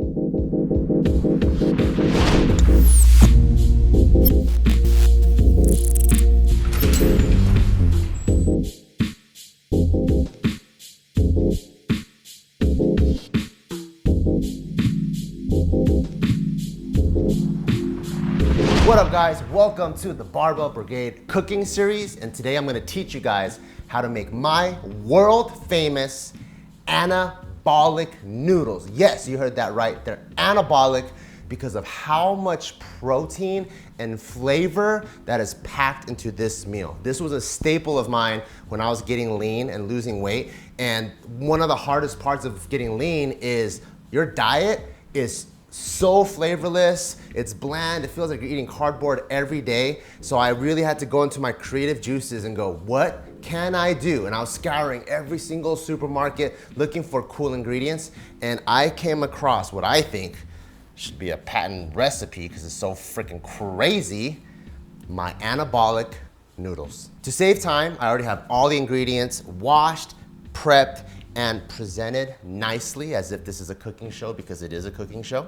What up guys, welcome to the Barbell Brigade cooking series, and today I'm gonna teach you guys how to make my world famous anabolic noodles. Yes, you heard that right, they're anabolic because of how much protein and flavor that is packed into this meal. This was a staple of mine when I was getting lean and losing weight, and one of the hardest parts of getting lean is your diet is so flavorless, it's bland, it feels like you're eating cardboard every day. So I really had to go into my creative juices and go, what can I do? And I was scouring every single supermarket looking for cool ingredients, and I came across what I think should be a patent recipe because it's so freaking crazy, my anabolic noodles. To save time, I already have all the ingredients washed, prepped, and presented nicely as if this is a cooking show, because it is a cooking show.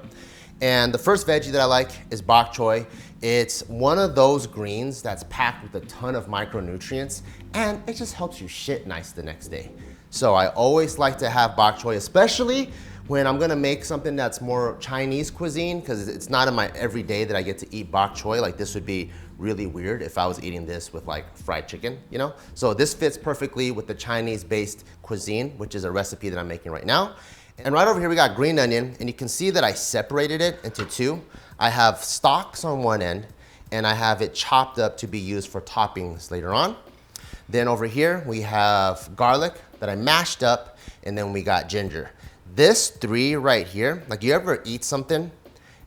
And the first veggie that I like is bok choy. It's one of those greens that's packed with a ton of micronutrients, and it just helps you shit nice the next day. So I always like to have bok choy, especially when I'm gonna make something that's more Chinese cuisine, because it's not in my everyday that I get to eat bok choy. Like, this would be really weird if I was eating this with like fried chicken, you know? So this fits perfectly with the Chinese-based cuisine, which is a recipe that I'm making right now. And right over here we got green onion, and you can see that I separated it into two. I have stalks on one end, and I have it chopped up to be used for toppings later on. Then over here we have garlic that I mashed up, and then we got ginger. This three right here, like, you ever eat something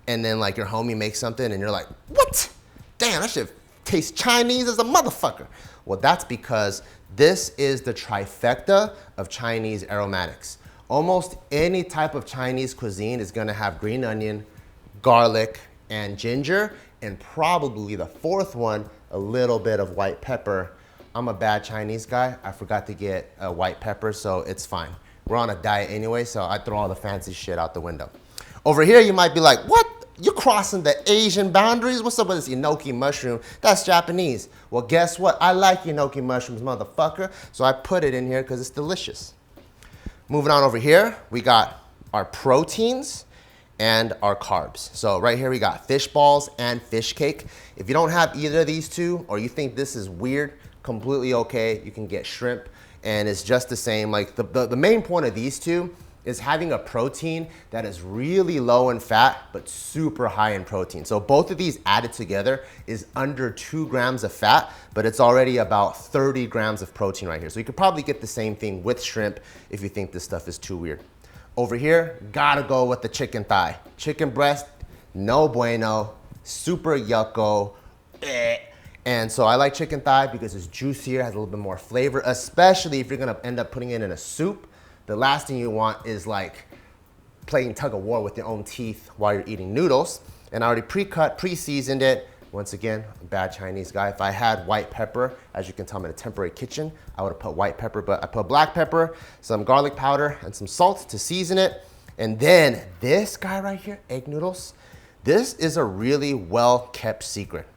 and then like your homie makes something and you're like, what? Damn, that shit tastes Chinese as a motherfucker. Well, that's because this is the trifecta of Chinese aromatics. Almost any type of Chinese cuisine is gonna have green onion, garlic, and ginger, and probably the fourth one, a little bit of white pepper. I'm a bad Chinese guy. I forgot to get a white pepper, so it's fine. We're on a diet anyway, so I throw all the fancy shit out the window. Over here, you might be like, what? You're crossing the Asian boundaries? What's up with this enoki mushroom? That's Japanese. Well, guess what? I like enoki mushrooms, motherfucker. So I put it in here because it's delicious. Moving on over here, we got our proteins and our carbs. So right here we got fish balls and fish cake. If you don't have either of these two, or you think this is weird, completely okay. You can get shrimp, and it's just the same. Like, the main point of these two is having a protein that is really low in fat but super high in protein. So both of these added together is under 2 grams of fat, but it's already about 30 grams of protein right here. So you could probably get the same thing with shrimp if you think this stuff is too weird. Over here, gotta go with the chicken thigh. Chicken breast, no bueno, super yucko. And so I like chicken thigh because it's juicier, has a little bit more flavor, especially if you're gonna end up putting it in a soup. The last thing you want is like playing tug of war with your own teeth while you're eating noodles. And I already pre-cut, pre-seasoned it. Once again, a bad Chinese guy. If I had white pepper, as you can tell, I'm in a temporary kitchen, I would have put white pepper, but I put black pepper, some garlic powder, and some salt to season it. And then this guy right here, egg noodles, this is a really well-kept secret.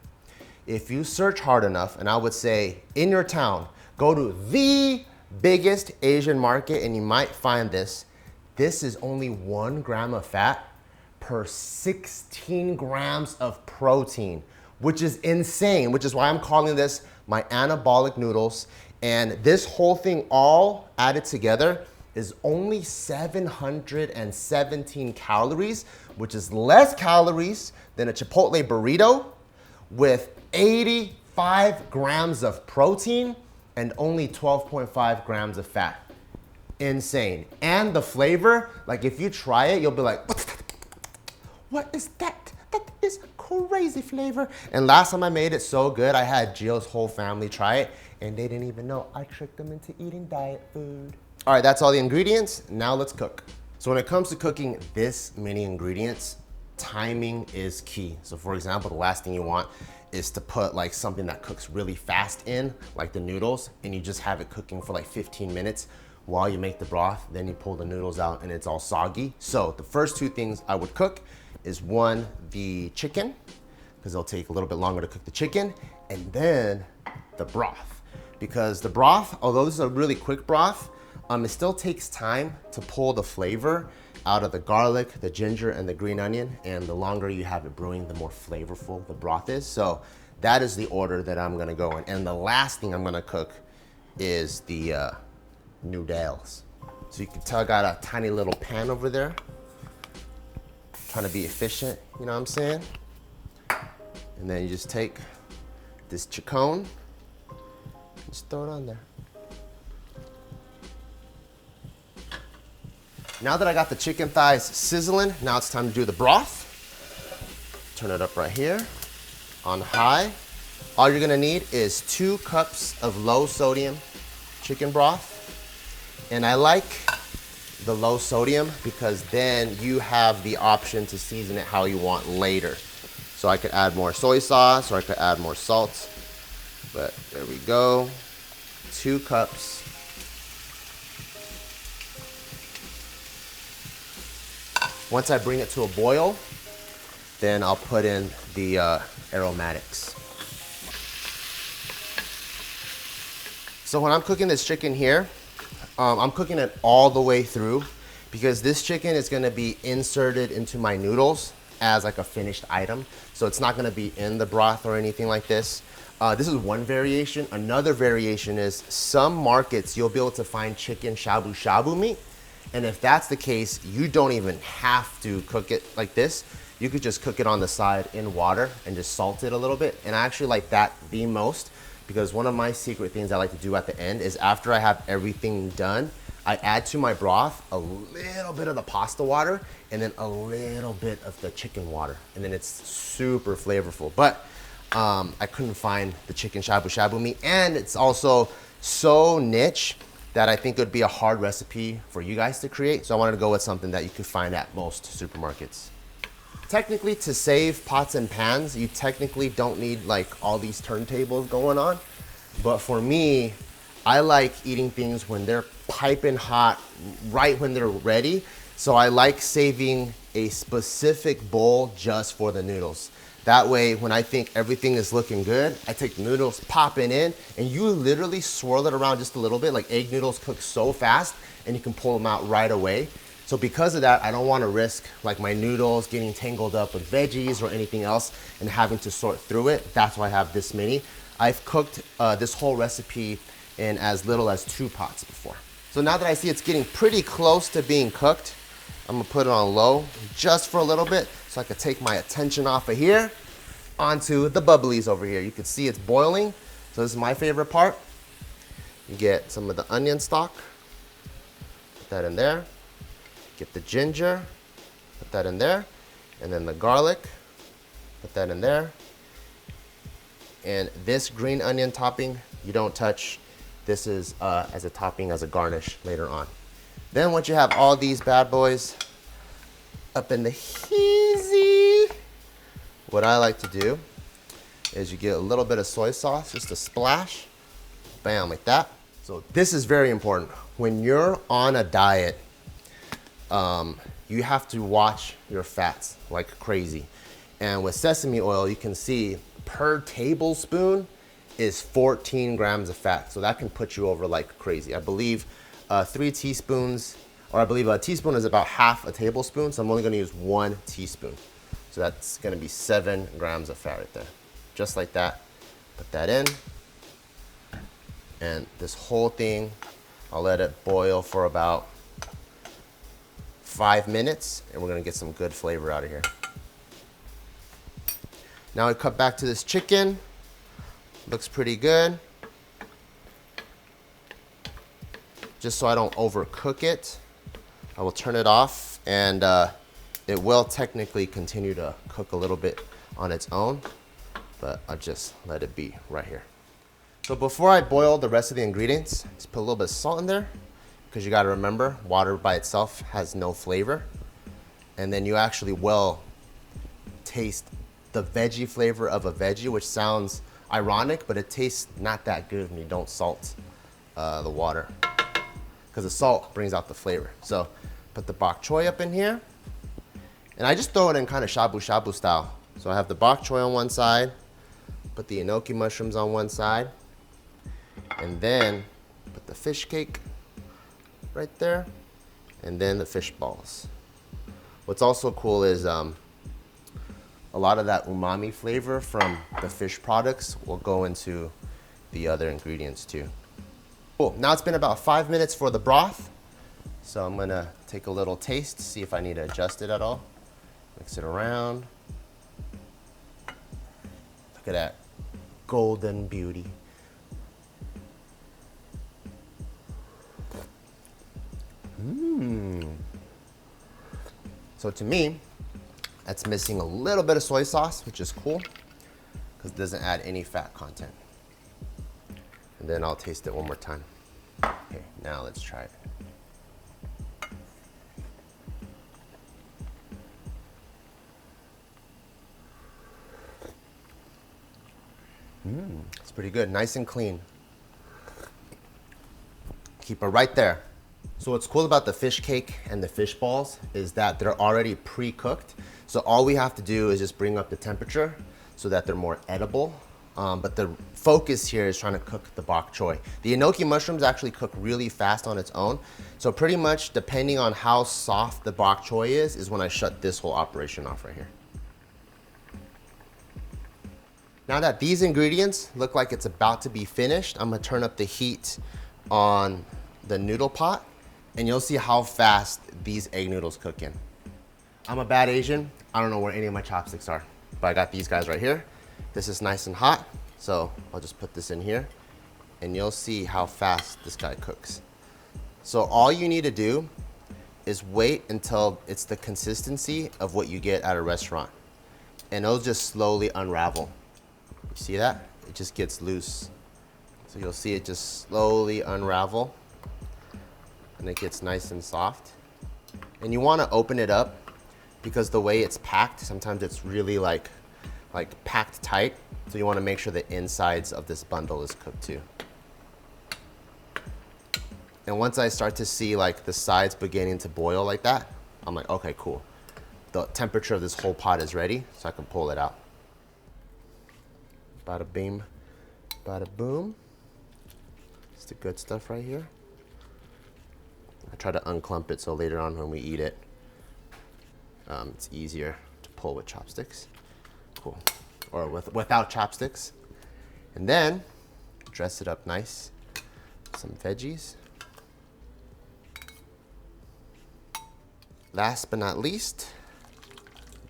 If you search hard enough, and I would say in your town, go to the biggest Asian market and you might find this. This is only 1 gram of fat per 16 grams of protein, which is insane, which is why I'm calling this my anabolic noodles. And this whole thing all added together is only 717 calories, which is less calories than a Chipotle burrito, with 85 grams of protein and only 12.5 grams of fat. Insane. And the flavor, like, if you try it, you'll be like, what is that? That is crazy flavor. And last time I made it so good, I had Gio's whole family try it, and they didn't even know I tricked them into eating diet food. All right, that's all the ingredients. Now let's cook. So when it comes to cooking this many ingredients, timing is key. So for example, the last thing you want is to put like something that cooks really fast in, like the noodles, and you just have it cooking for like 15 minutes. while you make the broth. Then you pull the noodles out and it's all soggy. So the first two things I would cook is one, the chicken, because it'll take a little bit longer to cook the chicken, and then the broth. Because the broth, although this is a really quick broth, it still takes time to pull the flavor out of the garlic, the ginger, and the green onion. And the longer you have it brewing, the more flavorful the broth is. So that is the order that I'm gonna go in. And the last thing I'm gonna cook is the noodles. So you can tell I got a tiny little pan over there. Trying to be efficient, you know what I'm saying? And then you just take this chicken, just throw it on there. Now that I got the chicken thighs sizzling, now it's time to do the broth. Turn it up right here on high. All you're gonna need is 2 cups of low sodium chicken broth. And I like the low sodium because then you have the option to season it how you want later. So I could add more soy sauce or I could add more salt. But there we go, 2 cups. Once I bring it to a boil, then I'll put in the aromatics. So when I'm cooking this chicken here, I'm cooking it all the way through because this chicken is gonna be inserted into my noodles as like a finished item. So it's not gonna be in the broth or anything like this. This is one variation. Another variation is some markets you'll be able to find chicken shabu shabu meat. And if that's the case, you don't even have to cook it like this. You could just cook it on the side in water and just salt it a little bit. And I actually like that the most because one of my secret things I like to do at the end is after I have everything done, I add to my broth a little bit of the pasta water and then a little bit of the chicken water. And then it's super flavorful. But I couldn't find the chicken shabu shabu meat. And it's also so niche that I think it would be a hard recipe for you guys to create. So I wanted to go with something that you could find at most supermarkets. Technically, to save pots and pans, you technically don't need like all these turntables going on. But for me, I like eating things when they're piping hot, right when they're ready. So I like saving a specific bowl just for the noodles. That way, when I think everything is looking good, I take the noodles, pop it in, and you literally swirl it around just a little bit. Like egg noodles cook so fast, and you can pull them out right away. So because of that, I don't want to risk like my noodles getting tangled up with veggies or anything else and having to sort through it. That's why I have this many. I've cooked this whole recipe in as little as 2 pots before. So now that I see it's getting pretty close to being cooked, I'm gonna put it on low just for a little bit so I can take my attention off of here onto the bubblies over here. You can see it's boiling. So this is my favorite part. You get some of the onion stock, put that in there. Get the ginger, put that in there. And then the garlic, put that in there. And this green onion topping, you don't touch. This is as a topping, as a garnish later on. Then once you have all these bad boys up in the heezy, what I like to do is you get a little bit of soy sauce, just a splash, bam, like that. So this is very important. When you're on a diet, you have to watch your fats like crazy. And with sesame oil, you can see per tablespoon is 14 grams of fat. So that can put you over like crazy. I believe 3 teaspoons, or I believe a teaspoon is about half a tablespoon. So I'm only gonna use 1 teaspoon. So that's gonna be 7 grams of fat right there. Just like that, put that in. And this whole thing, I'll let it boil for about 5 minutes, and we're gonna get some good flavor out of here. Now I cut back to this chicken. Looks pretty good. Just so I don't overcook it, I will turn it off, and it will technically continue to cook a little bit on its own, but I'll just let it be right here. So before I boil the rest of the ingredients, just put a little bit of salt in there, because you gotta remember, water by itself has no flavor. And then you actually will taste the veggie flavor of a veggie, which sounds ironic, but it tastes not that good when you don't salt the water. because the salt brings out the flavor. So put the bok choy up in here, and I just throw it in kind of shabu shabu style. So I have the bok choy on one side, put the enoki mushrooms on one side, and then put the fish cake right there, and then the fish balls. What's also cool is a lot of that umami flavor from the fish products will go into the other ingredients too. Cool, now it's been about 5 minutes for the broth. So I'm gonna take a little taste, see if I need to adjust it at all. Mix it around. Look at that golden beauty. So to me, that's missing a little bit of soy sauce, which is cool, because it doesn't add any fat content. And then I'll taste it one more time. Okay, now let's try it. It's pretty good, nice and clean. Keep it right there. So what's cool about the fish cake and the fish balls is that they're already pre-cooked. So all we have to do is just bring up the temperature so that they're more edible. But the focus here is trying to cook the bok choy. The enoki mushrooms actually cook really fast on its own. So pretty much depending on how soft the bok choy is when I shut this whole operation off right here. Now that these ingredients look like it's about to be finished, I'm gonna turn up the heat on the noodle pot, and you'll see how fast these egg noodles cook in. I'm a bad Asian. I don't know where any of my chopsticks are, but I got these guys right here. This is nice and hot, so I'll just put this in here, and you'll see how fast this guy cooks. So all you need to do is wait until it's the consistency of what you get at a restaurant, and it'll just slowly unravel. You see that? It just gets loose. So you'll see it just slowly unravel, and it gets nice and soft. And you want to open it up because the way it's packed, sometimes it's really like packed tight. So you want to make sure the insides of this bundle is cooked too. And once I start to see like the sides beginning to boil like that, I'm like, okay, cool. The temperature of this whole pot is ready, so I can pull it out. Bada bing, bada boom. It's the good stuff right here. I try to unclump it so later on when we eat it, it's easier to pull with chopsticks. Cool. Or without chopsticks. And then dress it up nice. Some veggies. Last but not least,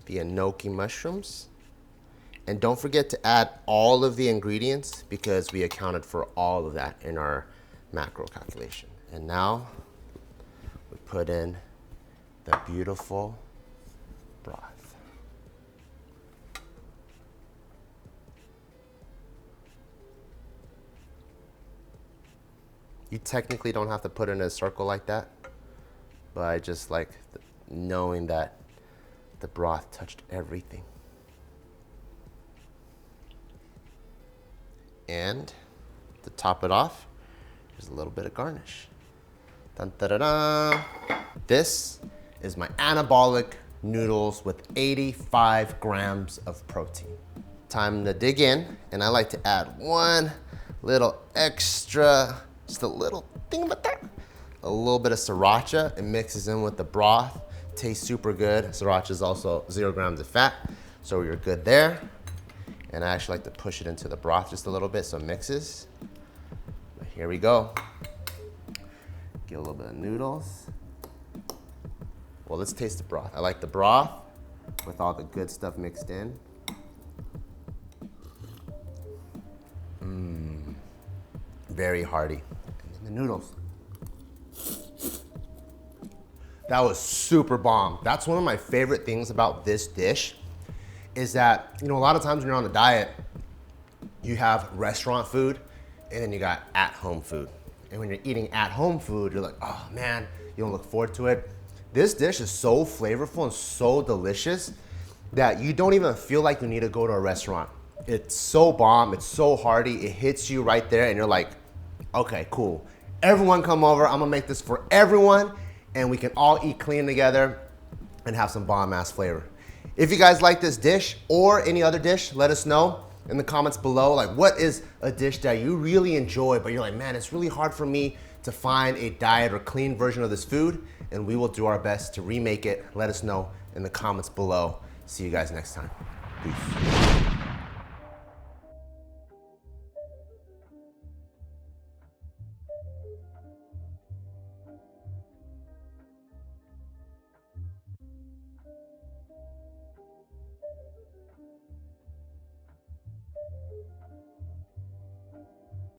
the enoki mushrooms. And don't forget to add all of the ingredients because we accounted for all of that in our macro calculation. And now we put in the beautiful broth. You technically don't have to put it in a circle like that, but I just like knowing that the broth touched everything. And to top it off, there's a little bit of garnish. Dun, da, da, da. This is my anabolic noodles with 85 grams of protein. Time to dig in, and I like to add one little extra, just a little thing about that. A little bit of sriracha. It mixes in with the broth. Tastes super good. Sriracha is also 0 grams of fat, so you're good there. And I actually like to push it into the broth just a little bit so it mixes. But here we go. Get a little bit of noodles. Well, let's taste the broth. I like the broth with all the good stuff mixed in. Very hearty. And then the noodles. That was super bomb. That's one of my favorite things about this dish is that, you know, a lot of times when you're on a diet, you have restaurant food and then you got at-home food. And when you're eating at-home food, you're like, oh man, you don't look forward to it. This dish is so flavorful and so delicious that you don't even feel like you need to go to a restaurant. It's so bomb, it's so hearty, it hits you right there and you're like, okay, cool. Everyone come over. I'm gonna make this for everyone, and we can all eat clean together and have some bomb-ass flavor. If you guys like this dish or any other dish, let us know in the comments below. Like, what is a dish that you really enjoy, but you're like, man, it's really hard for me to find a diet or clean version of this food, and we will do our best to remake it. Let us know in the comments below. See you guys next time. Peace.